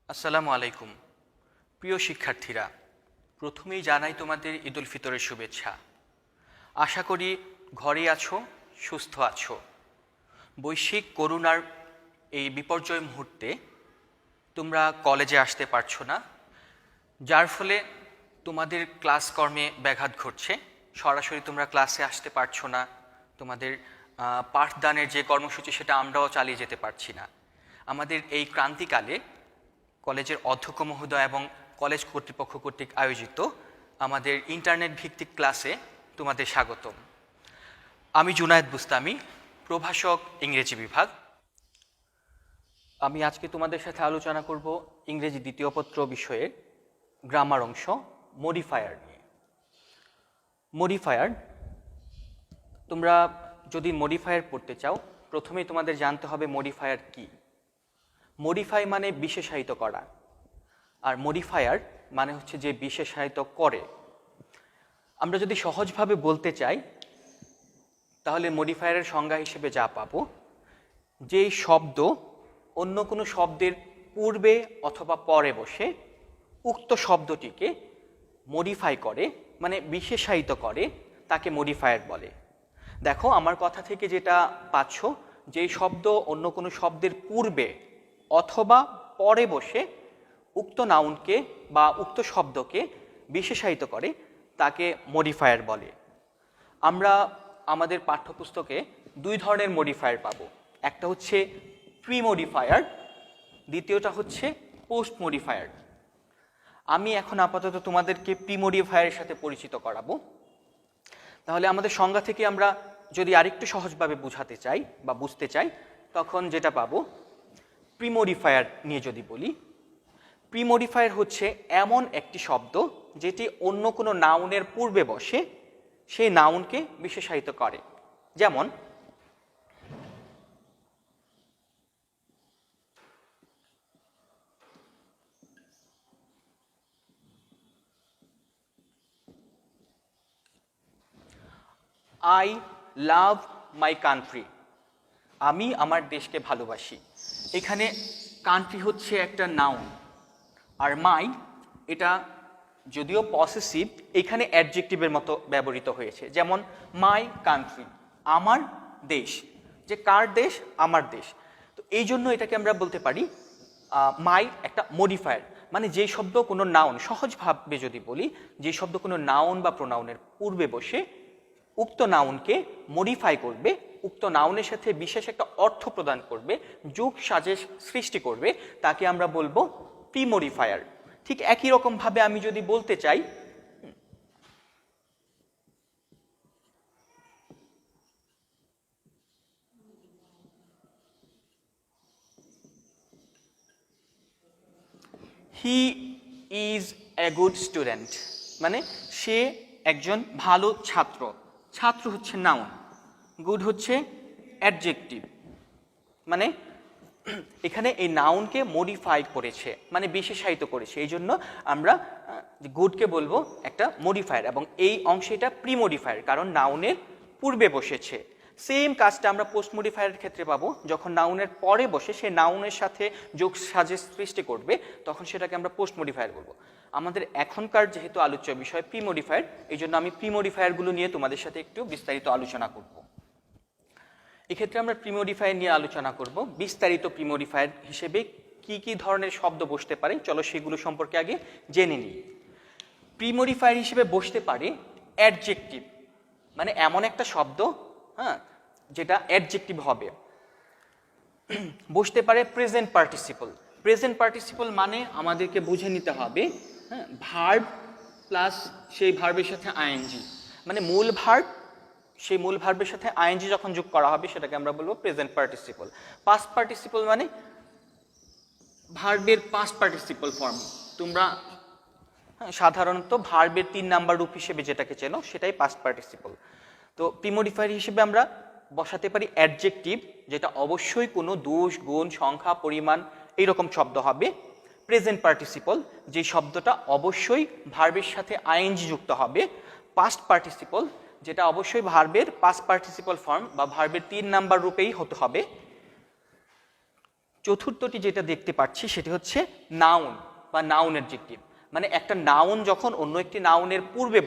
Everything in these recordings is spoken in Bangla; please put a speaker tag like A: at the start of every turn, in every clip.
A: আসসালামু আলাইকুম। প্রিয় শিক্ষার্থীরা, প্রথমেই জানাই তোমাদের ঈদ উল ফিতরের শুভেচ্ছা। আশা করি ঘরেই আছো, সুস্থ আছো। বৈশ্বিক করোনার এই বিপর্যয় মুহূর্তে তোমরা কলেজে আসতে পারছো না, যার ফলে তোমাদের ক্লাসকর্মে ব্যাঘাত ঘটছে। সরাসরি তোমরা ক্লাসে আসতে পারছো না, তোমাদের পাঠদানের যে কর্মসূচি সেটা আমরাও চালিয়ে যেতে পারছি না। আমাদের এই ক্রান্তিকালে কলেজের অধ্যক্ষ মহোদয় এবং কলেজ কর্তৃপক্ষ কর্তৃক আয়োজিত আমাদের ইন্টারনেট ভিত্তিক ক্লাসে তোমাদের স্বাগতম। আমি জুনায়েদ বুস্তামি, প্রভাষক, ইংরেজি বিভাগ। আমি আজকে তোমাদের সাথে আলোচনা করব ইংরেজি দ্বিতীয় পত্র বিষয়ের গ্রামার অংশ মডিফায়ার নিয়ে। মডিফায়ার, তোমরা যদি মডিফায়ার পড়তে চাও, প্রথমেই তোমাদের জানতে হবে মডিফায়ার কি। মডিফাই মানে বিশেষায়িত করা, আর মডিফায়ার মানে হচ্ছে যে বিশেষায়িত করে। আমরা যদি সহজভাবে বলতে চাই তাহলে মডিফায়ারের সংজ্ঞা হিসেবে যা পাবো, যেই শব্দ অন্য কোনো শব্দের পূর্বে অথবা পরে বসে উক্ত শব্দটিকে মডিফাই করে, মানে বিশেষায়িত করে, তাকে মডিফায়ার বলে। দেখো, আমার কথা থেকে যেটা পাচ্ছ, যেই শব্দ অন্য কোনো শব্দের পূর্বে অথবা পরে বসে উক্ত নাউনকে বা উক্ত শব্দকে বিশেষায়িত করে তাকে মডিফায়ার বলে। আমরা আমাদের পাঠ্যপুস্তকে দুই ধরনের মডিফায়ার পাবো। একটা হচ্ছে প্রি মডিফায়ার, দ্বিতীয়টা হচ্ছে পোস্ট মডিফায়ার। আমি এখন আপাতত তোমাদেরকে প্রি মডিফায়ারের সাথে পরিচিত করাবো। তাহলে আমাদের সংজ্ঞা থেকে আমরা যদি আরেকটু সহজভাবে বোঝাতে চাই বা বুঝতে চাই, তখন যেটা পাবো, প্রি মডিফায়ার নিয়ে যদি বলি, প্রি মডিফায়ার হচ্ছে এমন একটি শব্দ যেটি অন্য কোনো নাউনের পূর্বে বসে সেই নাউনকে বিশেষায়িত করে। যেমন আই লাভ মাই কান্ট্রি, আমি আমার দেশকে ভালোবাসি। এখানে কান্ট্রি হচ্ছে একটা নাউন, আর মাই এটা যদিও পসেসিভ, এখানে অ্যাডজেক্টিভের মতো ব্যবহৃত হয়েছে। যেমন মাই কান্ট্রি, আমার দেশ। যে কার দেশ? আমার দেশ। তো এই জন্য এটাকে আমরা বলতে পারি মাই একটা মডিফায়ার, মানে যে শব্দ কোনো নাউন, সহজভাবে যদি বলি, যে শব্দ কোনো নাউন বা প্রোনাউনের পূর্বে বসে উক্ত নাউনকে মডিফাই করবে, উক্ত নাউনের সাথে বিশেষ একটা অর্থ প্রদান করবে, যোগ সাজেশ সৃষ্টি করবে, তাকে আমরা বলবো প্রি মডিফায়ার। ঠিক একই রকম ভাবে আমি যদি বলতে চাই he is a good student, মানে সে একজন ভালো ছাত্র। ছাত্র হচ্ছে নাউন, গুড হচ্ছে অ্যাডজেক্টিভ, মানে এখানে এই নাউনকে মডিফাই করেছে, মানে বিশেষায়িত করেছে। এই জন্য আমরা গুডকে বলবো একটা মডিফায়ার, এবং এই অংশে এটা প্রি মডিফায়ার, কারণ নাউনের পূর্বে বসেছে। সেম কাজটা আমরা পোস্ট মডিফায়ারের ক্ষেত্রে পাবো, যখন নাউনের পরে বসে সে নাউনের সাথে যোগ সাজেশ সৃষ্টি করবে, তখন সেটাকে আমরা পোস্ট মডিফায়ার বলবো। আমাদের এখনকার যেহেতু আলোচ্য বিষয় প্রি মডিফায়ার, এই জন্য আমি প্রি মডিফায়ারগুলো নিয়ে তোমাদের সাথে একটু বিস্তারিত আলোচনা করব। এক্ষেত্রে আমরা প্রি মডিফায়ার নিয়ে আলোচনা করব। বিস্তারিত প্রি মডিফায়ার হিসেবে কি কি ধরনের শব্দ বসতে পারে, চলো সেগুলো সম্পর্কে আগে জেনে নিই। প্রি মডিফায়ার হিসেবে বসতে পারে অ্যাডজেক্টিভ, মানে এমন একটা শব্দ, হ্যাঁ, যেটা অ্যাডজেক্টিভ হবে। বসতে পারে প্রেজেন্ট পার্টিসিপল। প্রেজেন্ট পার্টিসিপল মানে আমাদেরকে বুঝে নিতে হবে, হ্যাঁ, ভার্ব প্লাস সেই ভার্বের সাথে আইএনজি, মানে মূল ভার্ব, সেই মূল ভার্বের সাথে আইএনজি যখন যোগ করা হবে সেটাকে আমরা বলবো প্রেজেন্ট পার্টিসিপল। পাস্ট পার্টিসিপল মানে ভার্বের পাস্ট পার্টিসিপল ফর্ম। তোমরা সাধারণত ভার্বের 3 নাম্বার রূপ হিসেবে যেটাকে চেনো সেটাই পাস্ট পার্টিসিপল। তো প্রি মডিফায়ার হিসেবে আমরা বসাতে পারি অ্যাডজেক্টিভ, যেটা অবশ্যই কোনো দোষ, গুণ, সংখ্যা, পরিমাণ এইরকম শব্দ হবে। প্রেজেন্ট পার্টিসিপল, যে শব্দটা অবশ্যই ভার্বের সাথে আইএনজি যুক্ত হবে। পাস্ট পার্টিসিপল, যেটা অবশ্যই ভার্বের পাস্ট পার্টিসিপল ফর্ম বা ভার্বের 3 নাম্বার রূপেই হতে হবে। চতুর্থটি যেটা দেখতে পাচ্ছি সেটি হচ্ছে নাউন বা নাউন অ্যাডজেক্টিভ। মানে একটা নাউন যখন অন্য একটি নাউনের পূর্বে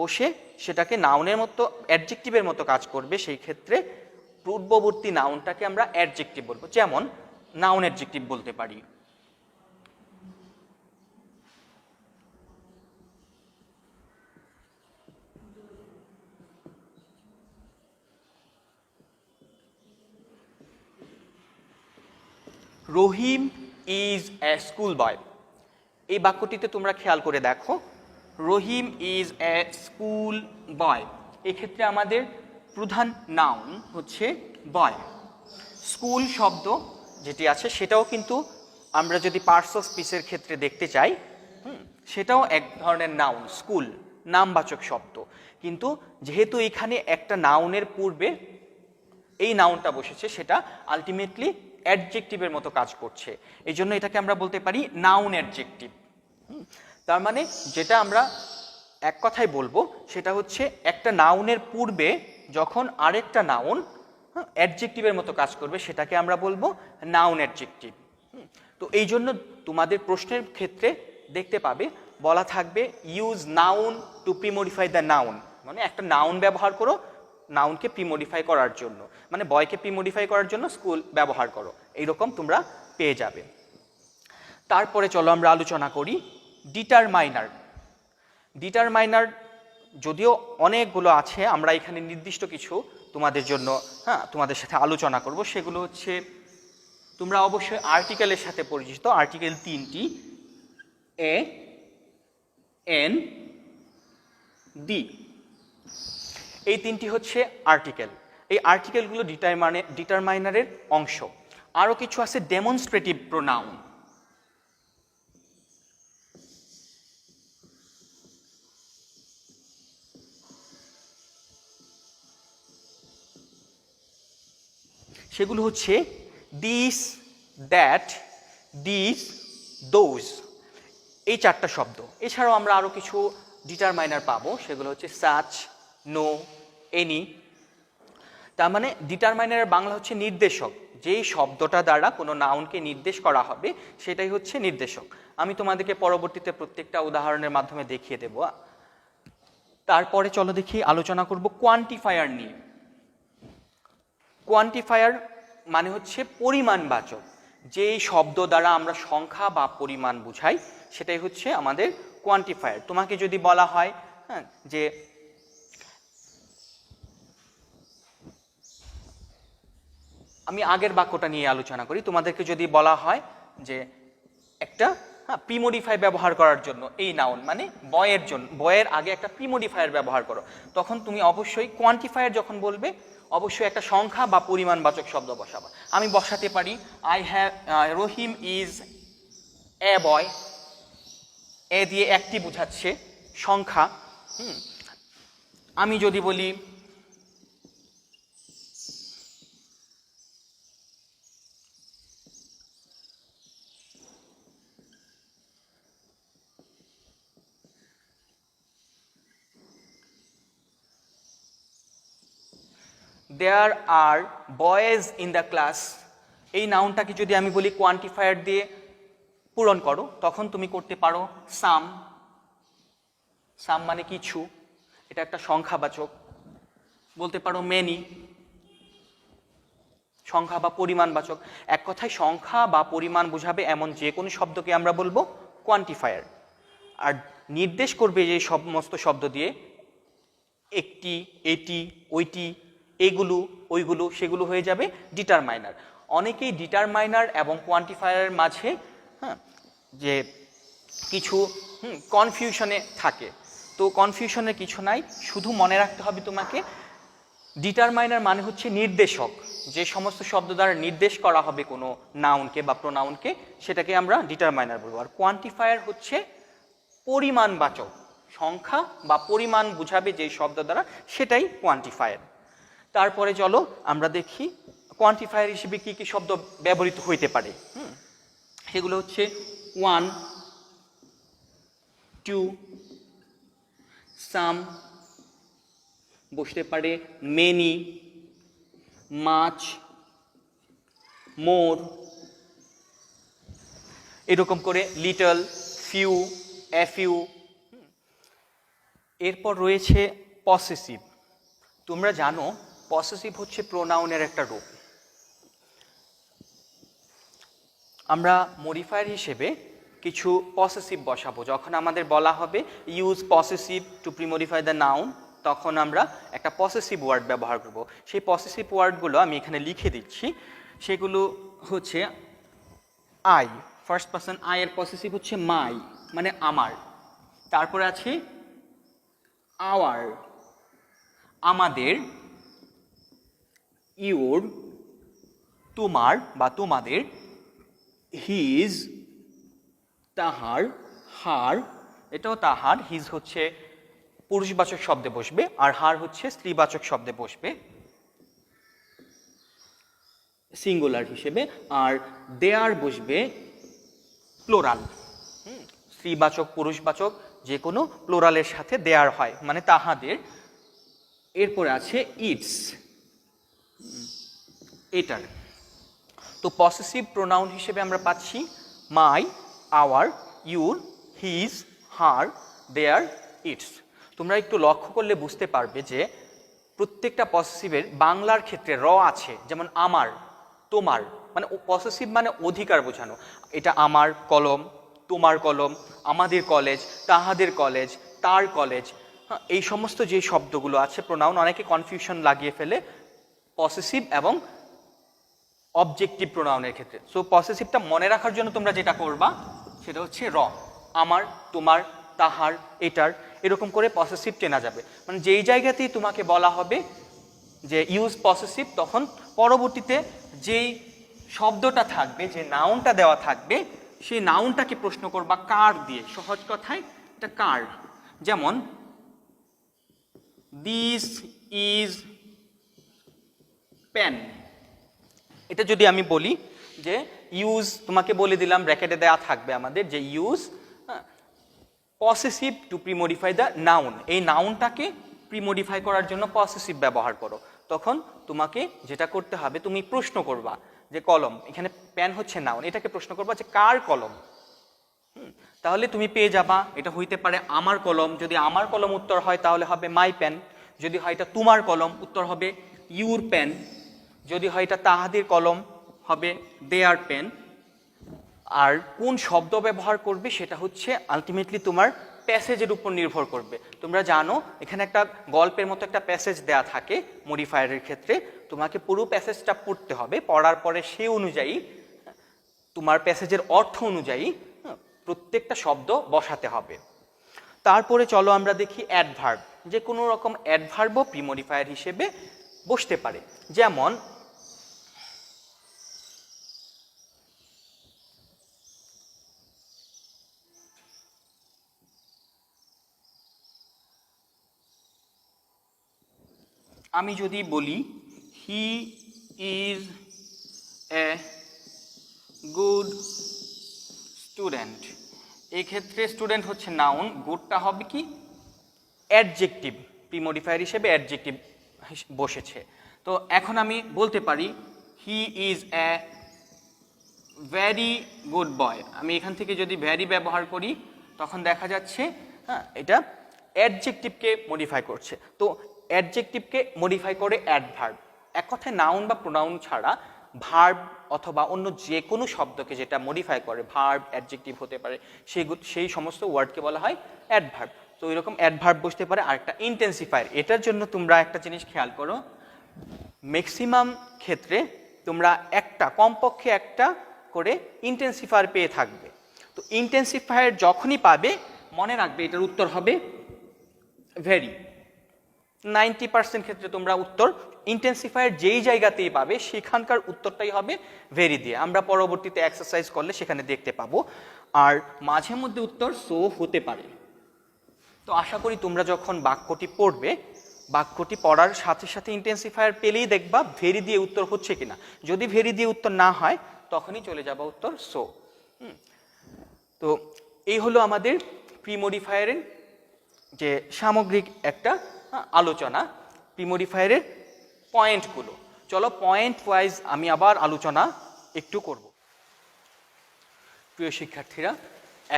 A: বসে সেটাকে নাউনের মতো অ্যাডজেক্টিভের মতো কাজ করবে, সেই ক্ষেত্রে পূর্ববর্তী নাউনটাকে আমরা অ্যাডজেক্টিভ বলবো। যেমন নাউন অ্যাডজেক্টিভ বলতে পারি রহিম ইজ এ স্কুল বয়। এই বাক্যটিতে তোমরা খেয়াল করে দেখো, রহিম ইজ এ স্কুল বয়। এক্ষেত্রে আমাদের প্রধান নাউন হচ্ছে বয়। স্কুল শব্দ যেটি আছে সেটাও কিন্তু আমরা যদি পার্টস অফ স্পিচের ক্ষেত্রে দেখতে চাই, সেটাও এক ধরনের নাউন, স্কুল নামবাচক শব্দ। কিন্তু যেহেতু এখানে একটা নাউনের পূর্বে এই নাউনটা বসেছে, সেটা আলটিমেটলি অ্যাডজেক্টিভের মতো কাজ করছে, এই জন্য এটাকে আমরা বলতে পারি নাউন অ্যাডজেক্টিভ। তার মানে যেটা আমরা এক কথায় বলবো সেটা হচ্ছে একটা নাউনের পূর্বে যখন আরেকটা নাউন অ্যাডজেক্টিভের মতো কাজ করবে সেটাকে আমরা বলবো নাউন অ্যাডজেক্টিভ। তো এই জন্য তোমাদের প্রশ্নের ক্ষেত্রে দেখতে পাবে বলা থাকবে use noun to premodify the noun, মানে একটা নাউন ব্যবহার করো নাউনকে প্রিমডিফাই করার জন্য, মানে বয়কে প্রিমডিফাই করার জন্য স্কুল ব্যবহার করো, এইরকম তোমরা পেয়ে যাবে। তারপরে চলো আমরা আলোচনা করি ডিটারমাইনার। ডিটারমাইনার যদিও অনেকগুলো আছে, আমরা এখানে নির্দিষ্ট কিছু তোমাদের জন্য তোমাদের সাথে আলোচনা করব। সেগুলো হচ্ছে, তোমরা অবশ্যই আর্টিকেলের সাথে পরিচিত, আর্টিকেল 3টি এ, এন, ডি, এই 3টি হচ্ছে আর্টিকেল। এই আর্টিকেলগুলো ডিটারমাইনারের অংশ। আরও কিছু আছে ডেমনস্ট্রেটিভ প্রোনাউন। সেগুলো হচ্ছে দিস, দ্যাট, দিস, দোজ, এই 4টা শব্দ। এছাড়াও আমরা আরও কিছু ডিটারমাইনার পাবো, সেগুলো হচ্ছে সাচ, নো, এনি। তার মানে ডিটারমাইনারের বাংলা হচ্ছে নির্দেশক। যেই শব্দটা দ্বারা কোনো নাউনকে নির্দেশ করা হবে সেটাই হচ্ছে নির্দেশক। আমি তোমাদেরকে পরবর্তীতে প্রত্যেকটা উদাহরণের মাধ্যমে দেখিয়ে দেব। তারপরে চলো দেখি আলোচনা করব কোয়ান্টিফায়ার নিয়ে। কোয়ান্টিফায়ার মানে হচ্ছে পরিমাণবাচক। যেই শব্দ দ্বারা আমরা সংখ্যা বা পরিমাণ বুঝাই সেটাই হচ্ছে আমাদের কোয়ান্টিফায়ার। তোমাকে যদি বলা হয় যে আমি আগের বাক্যটা নিয়ে আলোচনা করি, তোমাদেরকে যদি বলা হয় যে একটা প্রিমডিফাই ব্যবহার করার জন্য এই নাউন, মানে বয়ের জন্য, বয়ের আগে একটা প্রিমডিফায়ার ব্যবহার করো, তখন তুমি অবশ্যই কোয়ান্টিফায়ার যখন বলবে অবশ্যই একটা সংখ্যা বা পরিমাণবাচক শব্দ বসাবা। আমি বসাতে পারি রহিম ইজ এ বয়। এ দিয়ে একটি বোঝাচ্ছে সংখ্যা। আমি যদি বলি দেয়ার আর বয়েজ ইন দ্য ক্লাস, এই নাউনটাকে যদি আমি বলি কোয়ান্টিফায়ার দিয়ে পূরণ করো, তখন তুমি করতে পারো সাম। সাম মানে কিছু, এটা একটা সংখ্যাবাচক। বলতে পারো মেনি, সংখ্যা বা পরিমাণবাচক। এক কথায় সংখ্যা বা পরিমাণ বোঝাবে এমন যে কোনো শব্দকে আমরা বলবো কোয়ান্টিফায়ার। আর নির্দেশ করবে যে সমস্ত শব্দ দিয়ে একটি, এটি, ওইটি, এগুলো, ওইগুলো, সেগুলো হয়ে যাবে ডিটারমাইনার। অনেকেই ডিটারমাইনার এবং কোয়ান্টিফায়ারের মাঝে যে কিছু কনফিউশনে থাকে। তো কনফিউশনের কিছু নাই, শুধু মনে রাখতে হবে তোমাকে ডিটারমাইনার মানে হচ্ছে নির্দেশক। যে সমস্ত শব্দ দ্বারা নির্দেশ করা হবে কোনো নাউনকে বা প্রোনাউনকে সেটাকে আমরা ডিটারমাইনার বলবো। আর কোয়ান্টিফায়ার হচ্ছে পরিমাণবাচক, সংখ্যা বা পরিমাণ বুঝাবে যেই শব্দ দ্বারা, সেটাই কোয়ান্টিফায়ার। তারপরে চলো আমরা দেখি কোয়ান্টিফায়ার হিসেবে কি কি শব্দ ব্যবহৃত হইতে পারে। সেগুলো হচ্ছে 1, 2, সাম, বসতে পারে মেনি, মাচ, মোর, এরকম করে লিটল, ফিউ, এফিউ। এরপর রয়েছে পসেসিভ। তোমরা জানো পসেসিভ হচ্ছে প্রোনাউনের একটা রূপ। আমরা মডিফায়ার হিসেবে কিছু পসেসিভ বসাবো। যখন আমাদের বলা হবে use possessive to premodify the noun, তখন আমরা একটা পসেসিভ ওয়ার্ড ব্যবহার করব। সেই পসেসিভ ওয়ার্ডগুলো আমি এখানে লিখে দিচ্ছি। সেগুলো হচ্ছে আই, ফার্স্ট পারসন আই এর পসেসিভ হচ্ছে মাই, মানে আমার। তারপরে আছে আওয়ার, আমাদের। ইউর, তোমার বা তোমাদের। হিজ, তাহার, হার, এটাও তাহার। হিজ হচ্ছে পুরুষবাচক শব্দে বসবে, আর হার হচ্ছে স্ত্রীবাচক শব্দে বসবে সিঙ্গুলার হিসেবে। আর দেয়ার বসবে প্লোরাল, স্ত্রীবাচক পুরুষবাচক যে কোনো প্লোরালের সাথে দেয়ার হয়, মানে তাহাদের। এরপরে আছে ইটস, এটার। তো পসেসিভ প্রোনাউন হিসেবে আমরা পাচ্ছি my, our, your, his, her, their, its. তোমরা একটু লক্ষ্য করলে বুঝতে পারবে যে প্রত্যেকটা পসেসিভের বাংলার ক্ষেত্রে র আছে। যেমন আমার, তোমার, মানে পসেসিভ মানে অধিকার বোঝানো। এটা আমার কলম, তোমার কলম, আমাদের কলেজ, তাহাদের কলেজ, তার কলেজ। হ্যাঁ, এই সমস্ত যে শব্দগুলো আছে প্রোনাউন, অনেকে কনফিউশন লাগিয়ে ফেলে পসেসিভ এবং অবজেক্টিভ প্রোনাউনের ক্ষেত্রে। সো পসেসিভটা মনে রাখার জন্য তোমরা যেটা করবা সেটা হচ্ছে র, আমার, তোমার, তাহার, এটার, এরকম করে পসেসিভ চেনা যাবে। মানে যেই জায়গাতেই তোমাকে বলা হবে যে ইউজ পসেসিভ, তখন পরবর্তীতে যেই শব্দটা থাকবে, যে নাউনটা দেওয়া থাকবে, সেই নাউনটাকে প্রশ্ন করবা কার দিয়ে। সহজ কথায় এটা কার। যেমন দিস ইজ পেন, এটা যদি আমি বলি যে ইউজ, তোমাকে বলে দিলাম ব্র্যাকেটে দেওয়া থাকবে আমাদের যে use possessive to premodify the noun, এই নাউনটাকে প্রিমডিফাই করার জন্য পসেসিভ ব্যবহার করো। তখন তোমাকে যেটা করতে হবে, তুমি প্রশ্ন করবা যে কলম, এখানে পেন হচ্ছে নাউন, এটাকে প্রশ্ন করবা যে কার কলম। তাহলে তুমি পেয়ে যাবা এটা হইতে পারে আমার কলম। যদি আমার কলম উত্তর হয় তাহলে হবে মাই পেন। যদি হয় এটা তোমার কলম, উত্তর হবে ইউর পেন। যদি হয় এটা তাহাদের কলম, হবে দেয়ার পেন। আর কোন শব্দ ব্যবহার করবে সেটা হচ্ছে আলটিমেটলি তোমার প্যাসেজের উপর নির্ভর করবে। তোমরা জানো এখানে একটা গল্পের মতো একটা প্যাসেজ দেয়া থাকে মডিফায়ারের ক্ষেত্রে। তোমাকে পুরো প্যাসেজটা পড়তে হবে, পড়ার পরে সে অনুযায়ী তোমার প্যাসেজের অর্থ অনুযায়ী প্রত্যেকটা শব্দ বসাতে হবে। তারপরে চলো আমরা দেখি অ্যাডভার্ব। যে কোনো রকম অ্যাডভার্বও প্রিমডিফায়ার হিসেবে বসতে পারে। যেমন আমি যদি বলি he is a good student, এক্ষেত্রে স্টুডেন্ট হচ্ছে নাউন, গুডটা হবে কি অ্যাডজেক্টিভ, প্রিমডিফায়ার হিসেবে অ্যাডজেক্টিভ বসেছে। তো এখন আমি বলতে পারি he is a very good boy. আমি এখান থেকে যদি ভ্যারি ব্যবহার করি তখন দেখা যাচ্ছে হ্যাঁ এটা অ্যাডজেক্টিভকে মডিফাই করছে। তো অ্যাডজেক্টিভকে মডিফাই করে অ্যাডভার্ব। এক কথায় নাউন বা প্রোনাউন ছাড়া ভার্ব অথবা অন্য যে কোনো শব্দকে যেটা মডিফাই করে, ভার্ব, অ্যাডজেক্টিভ হতে পারে, সেই সমস্ত ওয়ার্ডকে বলা হয় অ্যাডভার্ব। তো এরকম অ্যাডভার্ব বসতে পারে। আরেকটা ইন্টেন্সিফায়ার। এটার জন্য তোমরা একটা জিনিস খেয়াল করো, ম্যাক্সিমাম ক্ষেত্রে তোমরা একটা, কমপক্ষে একটা করে ইন্টেন্সিফায়ার পেয়ে থাকবে। তো ইন্টেন্সিফায়ার যখনই পাবে মনে রাখবে এটার উত্তর হবে ভেরি। 90% ক্ষেত্রে তোমরা উত্তর ইন্টেন্সিফায়ার যেই জায়গাতেই পাবে সেখানকার উত্তরটাই হবে ভেরি দিয়ে। আমরা পরবর্তীতে এক্সারসাইজ করলে সেখানে দেখতে পাবো। আর মাঝে মধ্যে উত্তর সো হতে পারে। তো আশা করি তোমরা যখন বাক্যটি পড়বে, বাক্যটি পড়ার সাথে সাথে ইন্টেন্সিফায়ার পেলেই দেখবা ভেরি দিয়ে উত্তর হচ্ছে কিনা। যদি ভেরি দিয়ে উত্তর না হয় তখনই চলে যাবা উত্তর সো। তো এই হলো আমাদের প্রিমডিফায়ারের যে সামগ্রিক একটা আলোচনা, প্রিমডিফায়ারের পয়েন্টগুলো। চলো পয়েন্ট ওয়াইজ আমি আবার আলোচনা একটু করব। প্রিয় শিক্ষার্থীরা,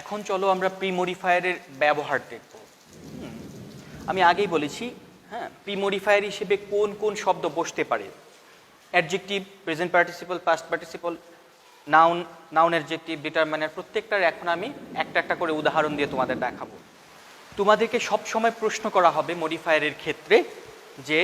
A: এখন চলো আমরা প্রি মডিফায়ারের ব্যবহার দেখব। আমি আগেই বলেছি, হ্যাঁ, প্রি মডিফায়ার হিসেবে কোন কোন শব্দ বসতে পারে। Adjective, present participle, past participle, noun, noun adjective, determiner, প্রত্যেকটার এখন আমি একটা একটা করে উদাহরণ দিয়ে তোমাদের দেখাবো। তোমাদেরকে সব সময় প্রশ্ন করা হবে মডিফায়ারের ক্ষেত্রে যে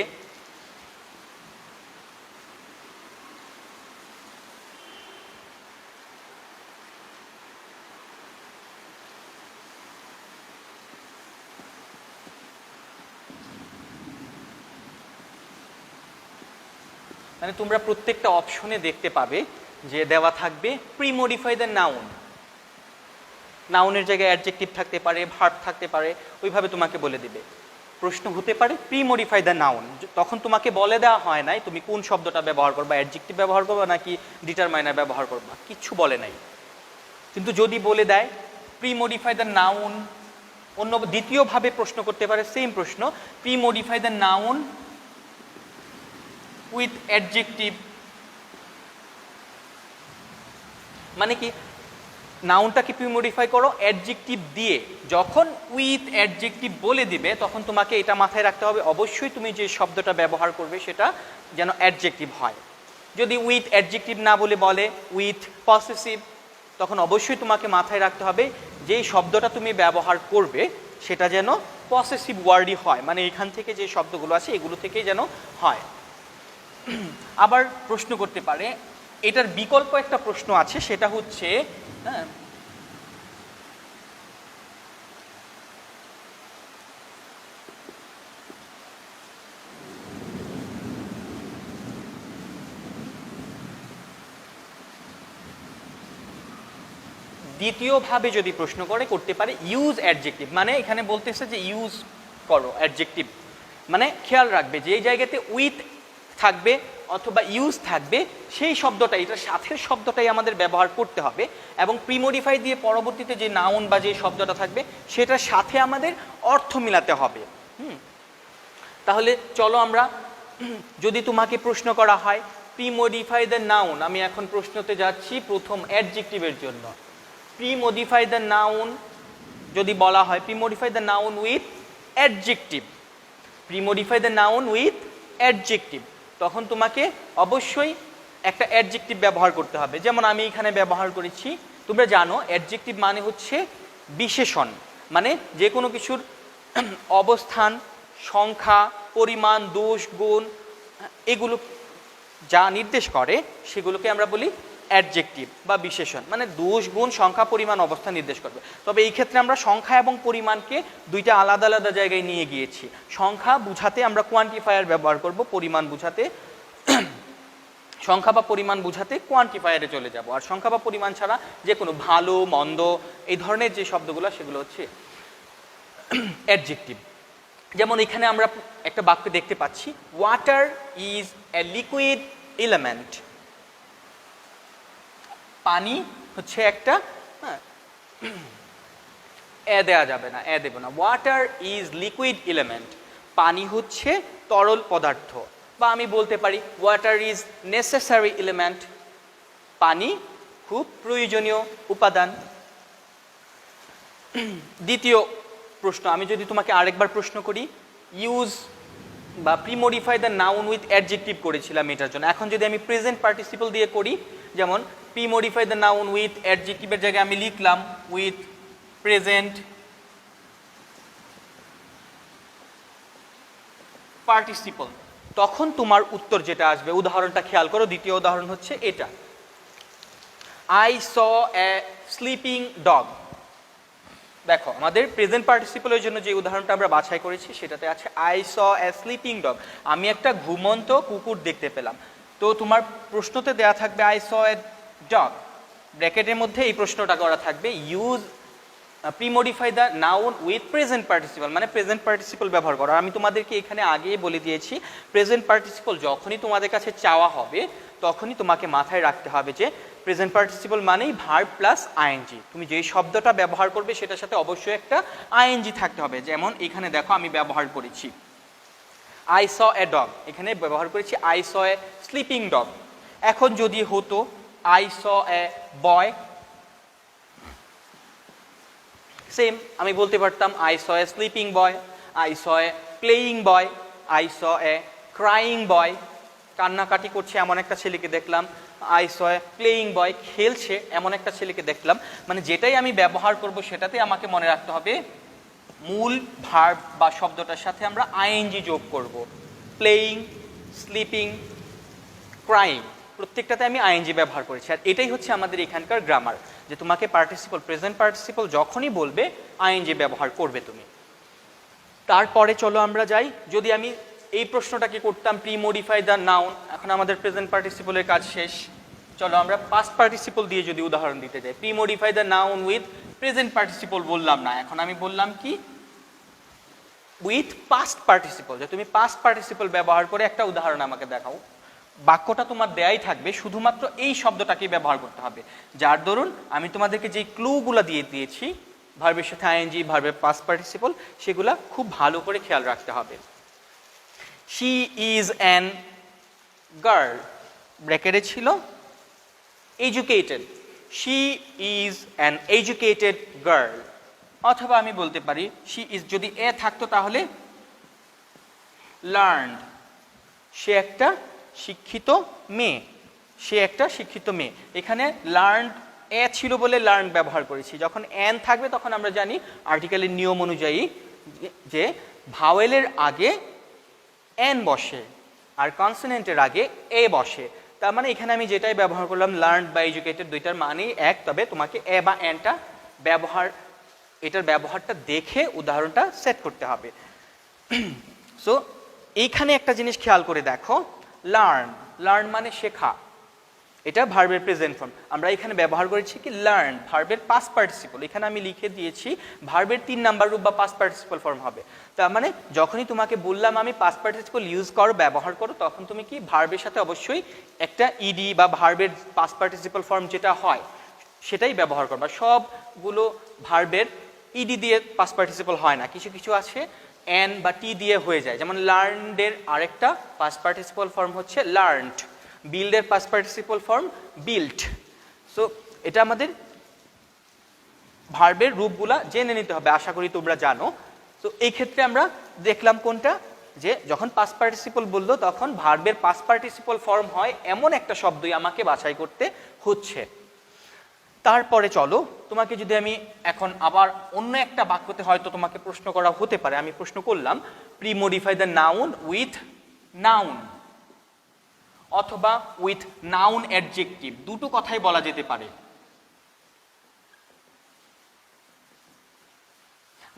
A: মানে তোমরা প্রত্যেকটা অপশনে দেখতে পাবে যে দেওয়া থাকবে প্রি মডিফাই দ্য নাউন। নাউনের জায়গায় অ্যাডজেক্টিভ থাকতে পারে, ভার্ব থাকতে পারে, ওইভাবে তোমাকে বলে দিবে। প্রশ্ন হতে পারে প্রি মডিফাই দ্য নাউন, তখন তোমাকে বলে দেওয়া হয় নাই তুমি কোন শব্দটা ব্যবহার করবা, অ্যাডজেক্টিভ ব্যবহার করবা নাকি ডিটারমাইনার ব্যবহার করবা, কিচ্ছু বলে নাই। কিন্তু যদি বলে দেয় প্রি মডিফাই দ্য নাউন, অন্য দ্বিতীয়ভাবে প্রশ্ন করতে পারে সেম প্রশ্ন, pre modify the noun with adjective, মানে কি নাউনটাকে প্রি মডিফাই করো অ্যাডজেক্টিভ দিয়ে। যখন উইথ অ্যাডজেক্টিভ বলে দিবে তখন তোমাকে এটা মাথায় রাখতে হবে অবশ্যই তুমি যে শব্দটা ব্যবহার করবে সেটা যেন অ্যাডজেক্টিভ হয়। যদি উইথ অ্যাডজেক্টিভ না বলে উইথ পসেসিভ, তখন অবশ্যই তোমাকে মাথায় রাখতে হবে যেই শব্দটা তুমি ব্যবহার করবে সেটা যেন পসেসিভ ওয়ার্ডই হয়, মানে এখান থেকে যে শব্দগুলো আছে এগুলো থেকেই যেন হয়। আবার প্রশ্ন করতে পারে, এটার বিকল্প একটা প্রশ্ন আছে, সেটা হচ্ছে হ্যাঁ দ্বিতীয়ভাবে যদি প্রশ্ন করতে পারে ইউজ অ্যাডজেক্টিভ, মানে এখানে বলতেছে যে ইউজ করো অ্যাডজেক্টিভ, মানে খেয়াল রাখবে যে এই জায়গাতে উইথ থাকবে অথবা ইউজ থাকবে সেই শব্দটাই, এটা সাথের শব্দটাই আমাদের ব্যবহার করতে হবে, এবং প্রি মডিফাই দিয়ে পরবর্তীতে যে নাউন বা যে শব্দটা থাকবে সেটার সাথে আমাদের অর্থ মিলাতে হবে। তাহলে চলো আমরা, যদি তোমাকে প্রশ্ন করা হয় প্রি মডিফাই দ্য নাউন, আমি এখন প্রশ্নতে যাচ্ছি প্রথম অ্যাডজেক্টিভের জন্য। প্রি মডিফাই দ্য নাউন যদি বলা হয় pre modify the noun with adjective, pre modify the noun with adjective, তখন তোমাকে অবশ্যই একটা অ্যাডজেক্টিভ ব্যবহার করতে হবে। যেমন আমি এখানে ব্যবহার করেছি, তোমরা জানো অ্যাডজেক্টিভ মানে হচ্ছে বিশেষণ, মানে যে কোনো কিছুর অবস্থান, সংখ্যা, পরিমাণ, দোষ, গুণ, এগুলো যা নির্দেশ করে সেগুলোকে আমরা বলি অ্যাডজেক্টিভ বা বিশেষণ, মানে দোষ, গুণ, সংখ্যা, পরিমাণ, অবস্থা নির্দেশ করবে। তবে এই ক্ষেত্রে আমরা সংখ্যা এবং পরিমাণকে দুইটা আলাদা আলাদা জায়গায় নিয়ে গিয়েছি। সংখ্যা বুঝাতে আমরা কোয়ান্টিফায়ার ব্যবহার করব, পরিমাণ বুঝাতে সংখ্যা বা পরিমাণ বুঝাতে কোয়ান্টিফায়ারে চলে যাব। আর সংখ্যা বা পরিমাণ ছাড়া যে কোনো ভালো মন্দ এই ধরনের যে শব্দগুলো সেগুলো হচ্ছে অ্যাডজেক্টিভ। যেমন এখানে আমরা একটা বাক্য দেখতে পাচ্ছি, water is a liquid element, পানি হচ্ছে একটা, এ দেয়া যাবে না, এ দেব না, ওয়াটার ইজ লিকুইড এলিমেন্ট, পানি হচ্ছে তরল পদার্থ। বা আমি বলতে পারি ওয়াটার ইজ নেসেসারি এলিমেন্ট, পানি খুব প্রয়োজনীয় উপাদান। দ্বিতীয় প্রশ্ন, আমি যদি তোমাকে আরেকবার প্রশ্ন করি, ইউজ বা pre modify the noun with adjective করেছিলাম এটার জন্য, এখন যদি আমি প্রেজেন্ট পার্টিসিপল দিয়ে করি, যেমন premodify the noun with অ্যাডজেক্টিভের জায়গায় আমি লিখলাম উইথ প্রেজেন্ট পার্টিসিপল, তখন তোমার উত্তর যেটা আসবে, উদাহরণটা খেয়াল করো, দ্বিতীয় উদাহরণ হচ্ছে এটা, I saw a sleeping dog. দেখো আমাদের প্রেজেন্ট পার্টিসিপলের জন্য যে উদাহরণটা আমরা বাছাই করেছি সেটাতে আছে I saw a sleeping dog, আমি একটা ঘুমন্ত কুকুর দেখতে পেলাম। তো তোমার প্রশ্নতে দেয়া থাকবে আই স এ ডগ, ব্র্যাকেটের মধ্যে এই প্রশ্নটা করা থাকবে use pre modify the noun with present participle, মানে প্রেজেন্ট পার্টিসিপল ব্যবহার করো। আমি তোমাদেরকে এখানে আগেই বলে দিয়েছি প্রেজেন্ট পার্টিসিপল যখনই তোমাদের কাছে চাওয়া হবে তখনই তোমাকে মাথায় রাখতে হবে যে প্রেজেন্ট পার্টিসিপল মানেই ভার্ব প্লাস আইএনজি, তুমি যেই শব্দটা ব্যবহার করবে সেটার সাথে অবশ্যই একটা আইএনজি থাকতে হবে। যেমন এখানে দেখো আমি ব্যবহার করেছি আই স এ ডগ, এখানে ব্যবহার করেছি I saw a sleeping dog. এখন যদি হতো I saw A boy, same আমি বলতে পারতাম I saw a sleeping boy, I saw a playing boy, I saw a crying boy, কান্নাকাটি করছে এমন একটা ছেলেকে দেখলাম, আই স এ প্লেয়িং বয়, খেলছে এমন একটা ছেলেকে দেখলাম। মানে যেটাই আমি ব্যবহার করব সেটাতে আমাকে মনে রাখতে হবে মূল ভার্ব বা শব্দটার সাথে আমরা আইএনজি যোগ করব। প্লেয়িং, স্লিপিং, ক্রাইং, প্রত্যেকটাতে আমি আইএনজি ব্যবহার করেছি। আর এটাই হচ্ছে আমাদের এখানকার গ্রামার, যে তোমাকে পার্টিসিপল, প্রেজেন্ট পার্টিসিপল যখনই বলবে আইএনজি ব্যবহার করবে তুমি। তারপরে চলো আমরা যাই, যদি আমি এই প্রশ্নটাকে করতাম প্রি মডিফাই দ্য নাউন, এখন আমাদের প্রেজেন্ট পার্টিসিপলের কাজ শেষ, চলো আমরা পাস্ট পার্টিসিপল দিয়ে যদি উদাহরণ দিতে যাই। Pre modify the noun with present participle বললাম না, এখন আমি বললাম কি উইথ পাস্ট পার্টিসিপল, যে তুমি পাস্ট পার্টিসিপল ব্যবহার করে একটা উদাহরণ আমাকে দেখাও। বাক্যটা তোমার দেয়াই থাকবে, শুধুমাত্র এই শব্দটাকেই ব্যবহার করতে হবে। যার দরুন আমি তোমাদেরকে যে ক্লুগুলো দিয়ে দিয়েছি ভার্বের সাথে আইএনজি, ভার্বের পাস্ট পার্টিসিপল, সেগুলা খুব ভালো করে খেয়াল রাখতে হবে। শি ইজ অ্যান গার্ল, ব্র্যাকেটে ছিল educated, she is an educated girl. অথবা আমি বলতে পারি শি ইজ, যদি এ থাকতো তাহলে লার্নড, সে একটা শিক্ষিত মেয়ে, সে একটা শিক্ষিত মেয়ে। এখানে লার্ন এ ছিল বলে লার্ন ব্যবহার করেছি। যখন এন থাকবে তখন আমরা জানি আর্টিকেলের নিয়ম অনুযায়ী যে ভাওয়েলের আগে এন বসে আর কনসোনেন্টের আগে এ বসে। তার মানে এখানে আমি যেটাই ব্যবহার করলাম লার্ন বা এডুকেটেড, দুইটার মানেই এক, তবে তোমাকে এ বা এনটা ব্যবহার, এটার ব্যবহারটা দেখে উদাহরণটা সেট করতে হবে। সো এইখানে একটা জিনিস খেয়াল করে দেখো, লার্ন, লার্ন মানে শেখা, এটা ভার্বের প্রেজেন্ট ফর্ম। আমরা এখানে ব্যবহার করেছি কি লার্ন, ভার্বের পাস্ট পার্টিসিপল। এখানে আমি লিখে দিয়েছি ভার্বের 3 নাম্বার রূপ বা পাস্ট পার্টিসিপল ফর্ম হবে। তার মানে যখনই তোমাকে বললাম আমি পাস্ট পার্টিসিপল ইউজ করো, ব্যবহার করো, তখন তুমি কি ভার্বের সাথে অবশ্যই একটা ইডি বা ভার্বের পাস্ট পার্টিসিপল ফর্ম যেটা হয় সেটাই ব্যবহার করবা। সবগুলো ভার্বের ইডি দিয়ে পাস্ট পার্টিসিপল হয় না, কিছু কিছু আছে এন বা টি দিয়ে হয়ে যায়। যেমন লার্নডের আরেকটা পাস্ট পার্টিসিপল ফর্ম হচ্ছে লার্নড, বিল্ডের past participle form built. So এটা আমাদের ভার্বের রূপগুলা জেনে নিতে হবে, আশা করি তোমরা জানো। তো এই ক্ষেত্রে আমরা দেখলাম কোনটা, যে যখন পাস্ট পার্টিসিপল বললো তখন ভার্বের পাস্ট পার্টিসিপল ফর্ম হয় এমন একটা শব্দই আমাকে বাছাই করতে হচ্ছে। তারপরে চলো তোমাকে যদি আমি এখন আবার অন্য একটা বাক্যতে হয়তো তোমাকে প্রশ্ন করা হতে পারে, আমি প্রশ্ন করলাম pre modify the noun with noun অথবা উইথ নাউন অ্যাডজেক্টিভ, দুটো কথাই বলা যেতে পারে।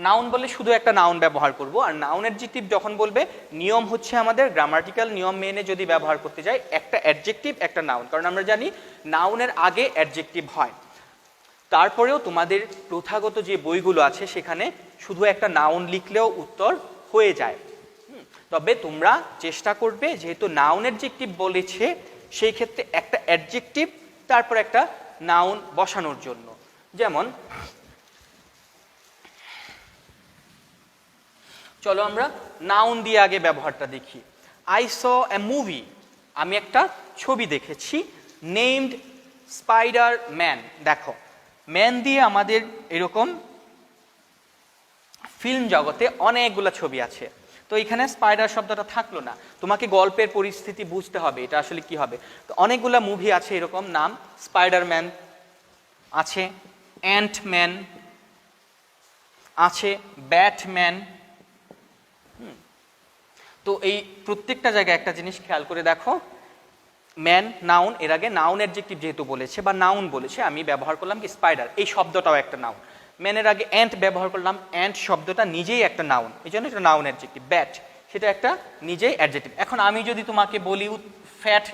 A: নাউন বলে শুধু একটা নাউন ব্যবহার করব, আর নাউন অ্যাডজেক্টিভ যখন বলবে নিয়ম হচ্ছে আমাদের গ্রামাটিক্যাল নিয়ম মেনে যদি ব্যবহার করতে যাই একটা অ্যাডজেক্টিভ একটা নাউন, কারণ আমরা জানি নাউনের আগে অ্যাডজেক্টিভ হয়। তারপরেও তোমাদের প্রথাগত যে বইগুলো আছে সেখানে শুধু একটা নাউন লিখলেও উত্তর হয়ে যায়। তবে তোমরা চেষ্টা করবে যেহেতু নাউন অ্যাডজেক্টিভ বলেছে সেই ক্ষেত্রে একটা অ্যাডজেক্টিভ তারপর একটা নাউন বসানোর জন্য। যেমন চলো আমরা নাউন দিয়ে আগে ব্যবহারটা দেখি। আই স এ মুভি, আমি একটা ছবি দেখেছি, নেমড স্পাইডার ম্যান। দেখো ম্যান দিয়ে আমাদের এরকম ফিল্ম জগতে অনেকগুলো ছবি আছে, তো এখানে স্পাইডার শব্দটা থাকলো না। তোমাকে গল্পের পরিস্থিতি বুঝতে হবে এটা আসলে কি হবে। তো অনেকগুলা মুভি আছে এরকম নাম, স্পাইডারম্যান আছে, অ্যান্টম্যান আছে, ব্যাটম্যান। তো এই প্রত্যেকটা জায়গায় একটা জিনিস খেয়াল করে দেখো, ম্যান নাউন, এর আগে নাউন অ্যাডজেক্টিভ যেহেতু বলেছে বা নাউন বলেছে আমি ব্যবহার করলাম কি স্পাইডার, এই শব্দটাও একটা নাউন। ম্যানের আগে অ্যান্ট ব্যবহার করলাম, অ্যান্ট শব্দটা নিজেই একটা নাউন, এই জন্য এটা নাউন অ্যাডজেক্টিভ। ব্যাট সেটা একটা নিজেই অ্যাডজেক্টিভ। এখন আমি যদি তোমাকে বলি fat,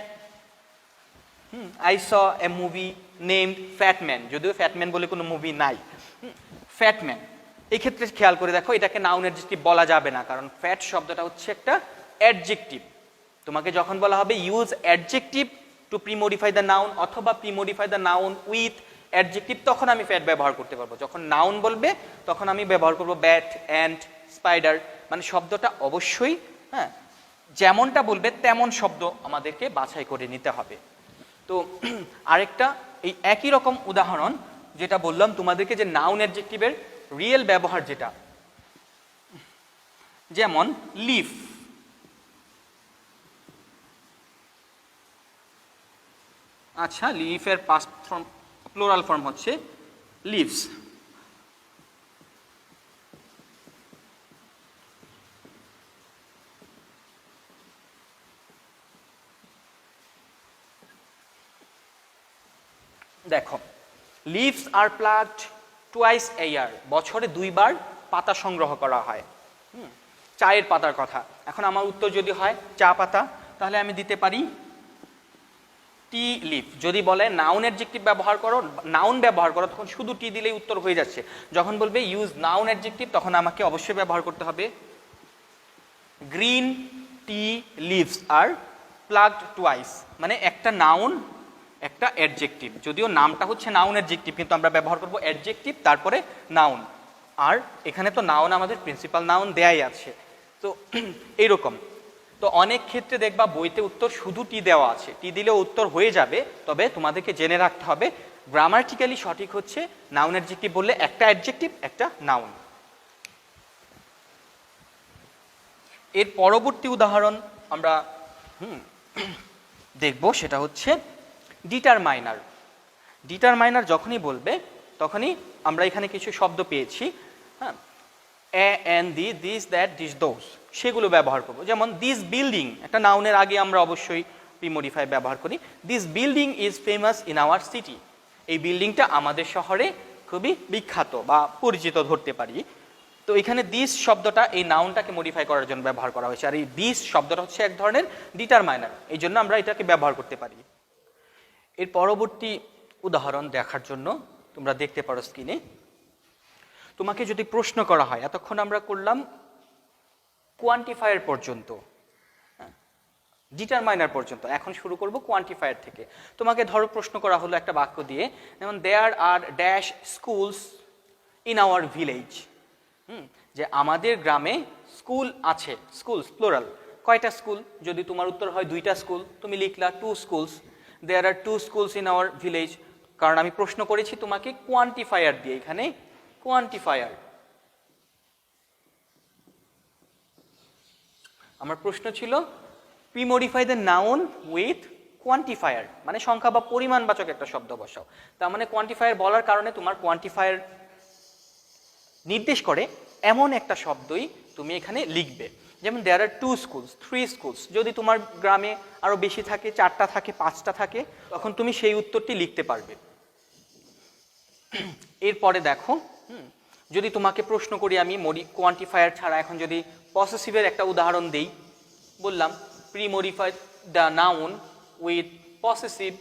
A: I saw A movie named fat man, যদিও ফ্যাটম্যান বলে কোনো মুভি নাই, ফ্যাটম্যান, এই ক্ষেত্রে খেয়াল করে দেখো এটাকে নাউন অ্যাডজেক্টিভ বলা যাবে না, কারণ ফ্যাট শব্দটা হচ্ছে একটা অ্যাডজেক্টিভ। তোমাকে যখন বলা হবে use adjective to premodify the noun অথবা premodify the noun with adjective, তখন আমি ফ্যাট ব্যবহার করতে পারবো। যখন নাউন বলবে তখন আমি ব্যবহার করবো ব্যাট, অ্যান্ট, স্পাইডার, মানে শব্দটা অবশ্যই যেমনটা বলবে তেমন শব্দ আমাদেরকে বাছাই করে নিতে হবে। তো আরেকটা এই একই রকম উদাহরণ যেটা বললাম তোমাদেরকে, যে নাউন অ্যাডজেক্টিভের রিয়েল ব্যবহার যেটা, যেমন লিফ, আচ্ছা লিফের পাস্ট ফর্ম প্লুরাল ফর্ম হচ্ছে লিভস। দেখো লিভস আর প্লান্ট টুয়াইস এ ইয়ার, বছরে 2 বার পাতা সংগ্রহ করা হয়। চায়ের পাতার কথা, এখন আমার উত্তর যদি হয় চা পাতা, তাহলে আমি দিতে পারি টি লিফ। যদি বলে নাউন অ্যাডজেক্টিভ ব্যবহার করো, নাউন ব্যবহার করো, তখন শুধু টি দিলেই উত্তর হয়ে যাচ্ছে। যখন বলবে ইউজ নাউন অ্যাডজেক্টিভ, তখন আমাকে অবশ্যই ব্যবহার করতে হবে গ্রিন টি লিভস আর প্লাগড টুয়াইস, মানে একটা নাউন একটা অ্যাডজেক্টিভ। যদিও নামটা হচ্ছে নাউন অ্যাডজেক্টিভ, কিন্তু আমরা ব্যবহার করব অ্যাডজেক্টিভ তারপরে নাউন। আর এখানে তো নাউন আমাদের প্রিন্সিপাল নাউন দেয়াই আছে, তো এইরকম। তো অনেক ক্ষেত্রে দেখবা বইতে উত্তর শুধু টি দেওয়া আছে, টি দিলেও উত্তর হয়ে যাবে, তবে তোমাদেরকে জেনে রাখতে হবে গ্রামাটিক্যালি সঠিক হচ্ছে নাউন অ্যাডজেক্টিভ বললে একটা অ্যাডজেক্টিভ একটা নাউন। এর পরবর্তী উদাহরণ আমরা দেখব, সেটা হচ্ছে ডিটারমাইনার। ডিটারমাইনার যখনই বলবে তখনই আমরা এখানে কিছু শব্দ পেয়েছি, হ্যাঁ, A N the, this that this those, সেগুলো ব্যবহার করব। যেমন দিস বিল্ডিং, একটা নাউনের আগে আমরা অবশ্যই প্রি মডিফাই ব্যবহার করি। This building is famous in our city, এই বিল্ডিংটা আমাদের শহরে খুবই বিখ্যাত বা পরিচিত ধরতে পারি। তো এখানে দিস শব্দটা এই নাউনটাকে মডিফাই করার জন্য ব্যবহার করা হয়েছে, আর এই দিস শব্দটা হচ্ছে এক ধরনের ডিটারমাইনার, এই জন্য আমরা এটাকে ব্যবহার করতে পারি। এর পরবর্তী উদাহরণ দেখার জন্য তোমরা দেখতে পারো স্ক্রিনে। তোমাকে যদি প্রশ্ন করা হয়, এতক্ষণ আমরা করলাম কোয়ান্টিফায়ার পর্যন্ত, ডিটারমাইনার পর্যন্ত, এখন শুরু করব কোয়ান্টিফায়ার থেকে। তোমাকে ধরো প্রশ্ন করা হলো একটা বাক্য দিয়ে, যেমন there are dash schools in our village, যে আমাদের গ্রামে স্কুল আছে, স্কুলস প্লুরাল, কয়টা স্কুল? যদি তোমার উত্তর হয় 2টা স্কুল, তুমি লিখলা 2 schools, there are 2 schools in our village, কারণ আমি প্রশ্ন করেছি তোমাকে কোয়ান্টিফায়ার দিয়ে, এখানে কোয়ান্টিফায়ার। আমার প্রশ্ন ছিল premodify the noun with quantifier, মানে সংখ্যা বা পরিমাণবাচক একটা শব্দ বসাও। তার মানে কোয়ান্টিফায়ার বলার কারণে তোমার কোয়ান্টিফায়ার নির্দেশ করে এমন একটা শব্দই তুমি এখানে লিখবে। যেমন দেয়ার আর 2 schools, 3 schools, যদি তোমার গ্রামে আরো বেশি থাকে, 4টা থাকে, 5টা থাকে, তখন তুমি সেই উত্তরটি লিখতে পারবে। এরপরে দেখো, যদি তোমাকে প্রশ্ন করি আমি কোয়ান্টিফায়ার ছাড়া, এখন যদি পসেসিভের একটা উদাহরণ দেই, বললাম pre-modify the noun with possessive,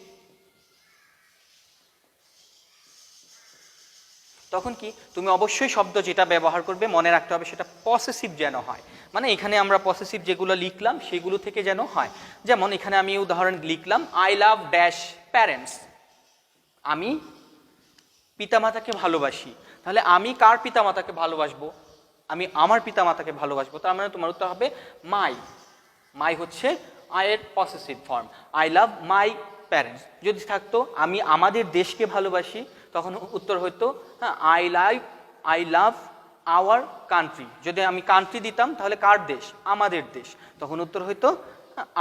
A: তখন কি তুমি অবশ্যই শব্দ যেটা ব্যবহার করবে মনে রাখতে হবে সেটা পসেসিভ যেন হয়, মানে এখানে আমরা পসেসিভ যেগুলো লিখলাম সেগুলো থেকে যেন হয়। যেমন এখানে আমি উদাহরণ লিখলাম আই লাভ ড্যাশ প্যারেন্টস, আমি পিতামাতাকে ভালোবাসি। তাহলে আমি কার পিতামাতাকে ভালোবাসবো? আমি আমার পিতামাতাকে ভালোবাসবো, তার মানে তোমার উত্তর হবে মাই। মাই হচ্ছে আয়ের possessive form, I love my parents. যদি থাকতো আমি আমাদের দেশকে ভালোবাসি, তখন উত্তর হইতো হ্যাঁ আই লাভ আওয়ার কান্ট্রি। যদি আমি কান্ট্রি দিতাম তাহলে কার দেশ? আমাদের দেশ, তখন উত্তর হইতো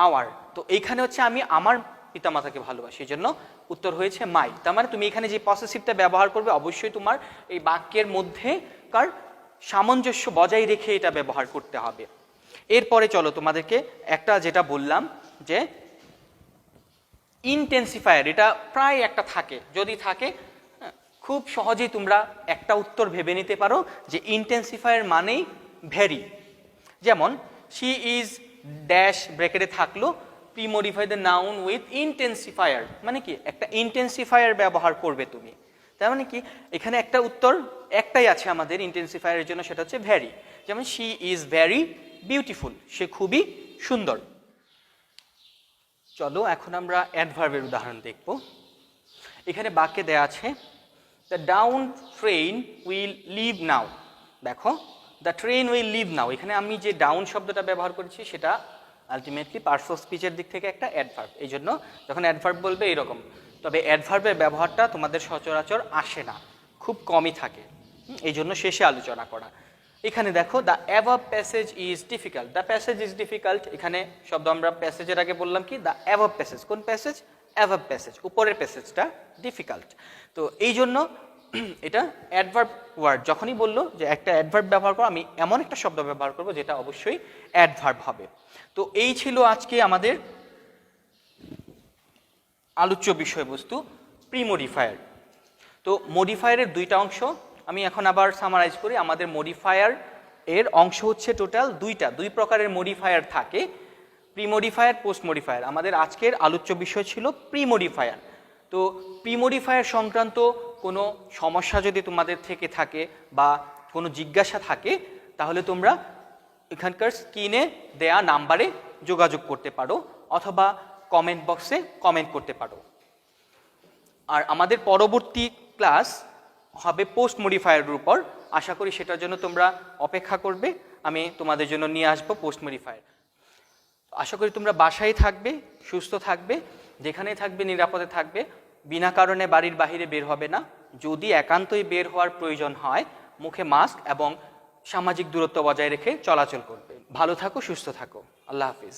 A: আওয়ার। তো এইখানে হচ্ছে আমি আমার পিতামাতাকে ভালোবাসি, এই জন্য উত্তর হয়েছে মাই। তার মানে তুমি এখানে যে পসেসিভটা ব্যবহার করবে অবশ্যই তোমার এই বাক্যের মধ্যে কার সামঞ্জস্য বজায় রেখে এটা ব্যবহার করতে হবে। এরপরে চলো তোমাদেরকে একটা যেটা বললাম যে ইনটেন্সিফায়ার, এটা প্রায় একটা থাকে, যদি থাকে খুব সহজেই তোমরা একটা উত্তর ভেবে নিতে পারো যে ইনটেন্সিফায়ার মানেই ভেরি। যেমন শি ইজ ড্যাশ ব্র্যাকেটে থাকলো প্রি-মডিফাই দ্য নাউন উইথ ইনটেন্সিফায়ার, মানে কি একটা ইনটেন্সিফায়ার ব্যবহার করবে তুমি। তার মানে কি এখানে একটা উত্তর একটাই আছে আমাদের ইনটেন্সিফায়ারের জন্য, সেটা হচ্ছে ভেরি। যেমন শি ইজ ভেরি বিউটিফুল, সে খুবই সুন্দর। চলো এখন আমরা অ্যাডভার্বের উদাহরণ দেখব। এখানে বাক্যে দেয়া আছে the down train will leave now. দেখো the train will leave now, এখানে আমি যে ডাউন শব্দটা ব্যবহার করেছি সেটা আলটিমেটলি পার্টস অফ স্পিচের দিক থেকে একটা অ্যাডভার্ব, এই জন্য যখন অ্যাডভার্ব বলবে এরকম। তবে অ্যাডভার্বের ব্যবহারটা তোমাদের সচরাচর আসে না, খুব কমই থাকে। এই জন্য শেষে আলোচনা করা। এখানে দেখো the above passage is difficult, the passage is difficult, এখানে শব্দ আমরা প্যাসেজের আগে বললাম কি দ্য অ্যাভাব প্যাসেজ, কোন প্যাসেজ? অ্যাভাব প্যাসেজ, উপরের প্যাসেজটা ডিফিকাল্ট। তো এই জন্য এটা অ্যাডভার্ব ওয়ার্ড, যখনই বললো যে একটা অ্যাডভার্ব ব্যবহার করো, আমি এমন একটা শব্দ ব্যবহার করবো যেটা অবশ্যই অ্যাডভার্ব হবে। তো এই ছিল আজকে আমাদের আলোচ্য বিষয়বস্তু প্রি মডিফায়ার। তো মডিফায়ারের দুইটা অংশ আমি এখন আবার সামারাইজ করি। আমাদের মডিফায়ার এর অংশ হচ্ছে টোটাল দুই প্রকারের মডিফায়ার থাকে, প্রি মডিফায়ার, পোস্ট মডিফায়ার। আমাদের আজকের আলোচ্য বিষয় ছিল প্রি মডিফায়ার। তো প্রি মডিফায়ার সংক্রান্ত কোনো সমস্যা যদি তোমাদের থেকে থাকে বা কোনো জিজ্ঞাসা থাকে, তাহলে তোমরা এখানকার স্ক্রিনে দেয়া নাম্বারে যোগাযোগ করতে পারো অথবা কমেন্ট বক্সে কমেন্ট করতে পারো। আর আমাদের পরবর্তী ক্লাস হবে পোস্ট মডিফায়ারের উপর, আশা করি সেটার জন্য তোমরা অপেক্ষা করবে। আমি তোমাদের জন্য নিয়ে আসবো পোস্ট মডিফায়ার। আশা করি তোমরা বাসায় থাকবে, সুস্থ থাকবে, যেখানেই থাকবে নিরাপদে থাকবে, বিনা কারণে বাড়ির বাইরে বের হবে না। যদি একান্তই বের হওয়ার প্রয়োজন হয়, মুখে মাস্ক এবং সামাজিক দূরত্ব বজায় রেখে চলাচল করবে। ভালো থাকো, সুস্থ থাকো, আল্লাহ হাফিজ।